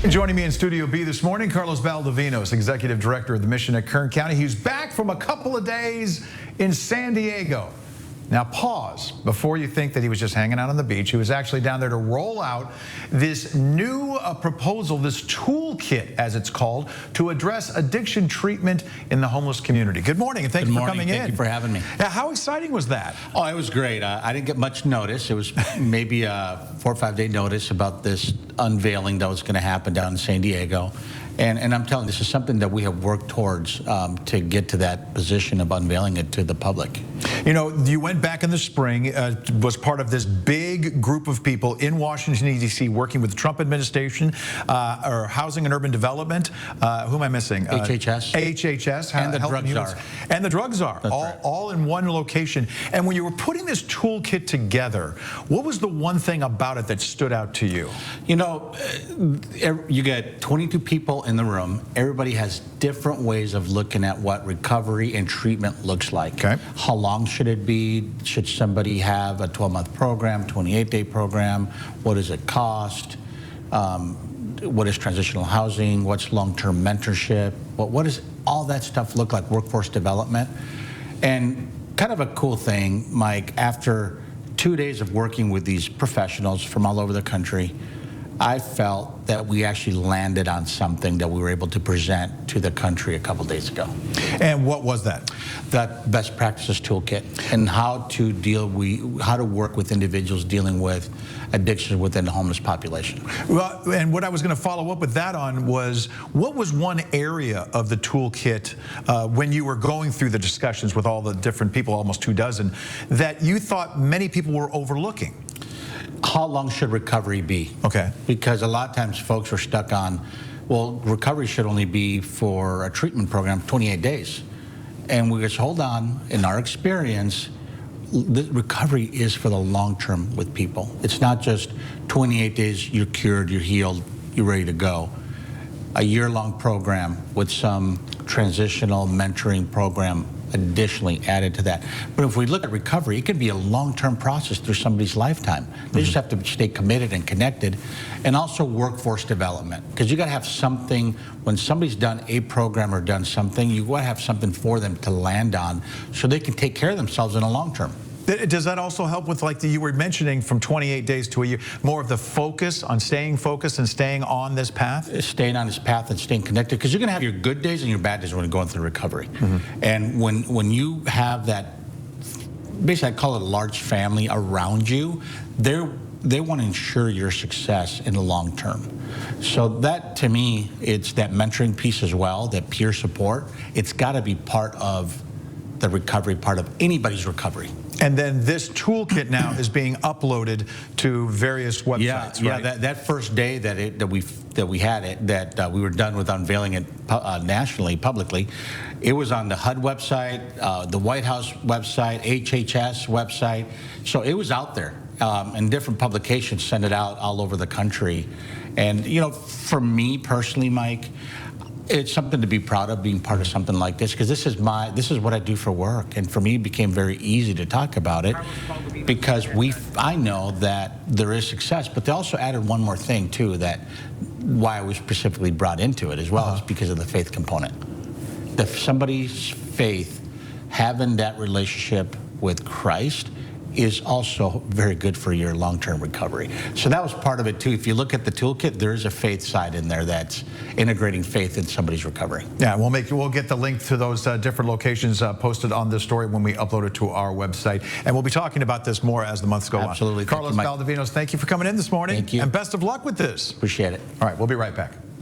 Joining me in Studio B this morning, Carlos Baldovinos, Executive Director of the Mission at Kern County. He's back from a couple of days in San Diego. Now pause before you think that he was just hanging out on the beach. He was actually down there to roll out this new proposal, this toolkit, as it's called, to address addiction treatment in the homeless community. Good morning, and thank you for coming in. Thank you for having me. Now, how exciting was that? Oh, it was great. I didn't get much notice. It was maybe a 4 or 5 day notice about this unveiling that was going to happen down in San Diego. And I'm telling you, this is something that we have worked towards to get to that position of unveiling it to the public. You know, you went back in the spring, was part of this big group of people in Washington, D.C., working with the Trump administration, or Housing and Urban Development. Who am I missing? HHS. HHS. And the drug czar. And the drug czar, right. all in one location. And when you were putting this toolkit together, what was the one thing about it that stood out to you? You know, you get 22 people in the room. Everybody has different ways of looking at what recovery and treatment looks like. Okay. How long should it be? Should somebody have a 12-month program, 28-day program? What does it cost? What is transitional housing? What's long-term mentorship? What does all that stuff look like? Workforce development. And kind of a cool thing, Mike, after 2 days of working with these professionals from all over the country, I felt that we actually landed on something that we were able to present to the country a couple days ago. And what was that? That best practices toolkit and how to work with individuals dealing with addictions within the homeless population. Well, and what I was going to follow up with that on was, what was one area of the toolkit when you were going through the discussions with all the different people, almost 24, that you thought many people were overlooking? How long should recovery be? Okay. Because a lot of times folks are stuck on, well, recovery should only be for a treatment program 28 days. And we just hold on, in our experience, the recovery is for the long term with people. It's not just 28 days, you're cured, you're healed, you're ready to go. A year-long program with some transitional mentoring program additionally added to that. But if we look at recovery, it can be a long-term process through somebody's lifetime. They just have to stay committed and connected. And also workforce development, because you got to have something, when somebody's done a program or done something, you got to have something for them to land on so they can take care of themselves in the long term. Does that also help with, like you were mentioning, from 28 days to a year, more of the focus on staying focused and staying on this path? Staying on this path and staying connected, because you're going to have your good days and your bad days when you're going through recovery. And when you have that, basically I call it a large family around you, they want to ensure your success in the long term. So that, to me, it's that mentoring piece as well, that peer support. It's got to be part of the recovery part of anybody's recovery. And then this toolkit now is being uploaded to various websites, right? Yeah. That first day that we had it, that we were done with unveiling it nationally, publicly, it was on the HUD website, the White House website, HHS website. So it was out there, and different publications send it out all over the country. And you know, for me personally, Mike, it's something to be proud of, being part of something like this, because this is what I do for work, and for me it became very easy to talk about it because I know that there is success. But they also added one more thing too, that why I was specifically brought into it as well, is because of the faith component. Somebody's faith, having that relationship with Christ, is also very good for your long-term recovery. So that was part of it too. If you look at the toolkit, there is a faith side in there that's integrating faith in somebody's recovery. Yeah, we'll get the link to those different locations posted on this story when we upload it to our website. And we'll be talking about this more as the months go on. Absolutely. Carlos Baldovinos, thank you for coming in this morning. Thank you. And best of luck with this. Appreciate it. All right, we'll be right back.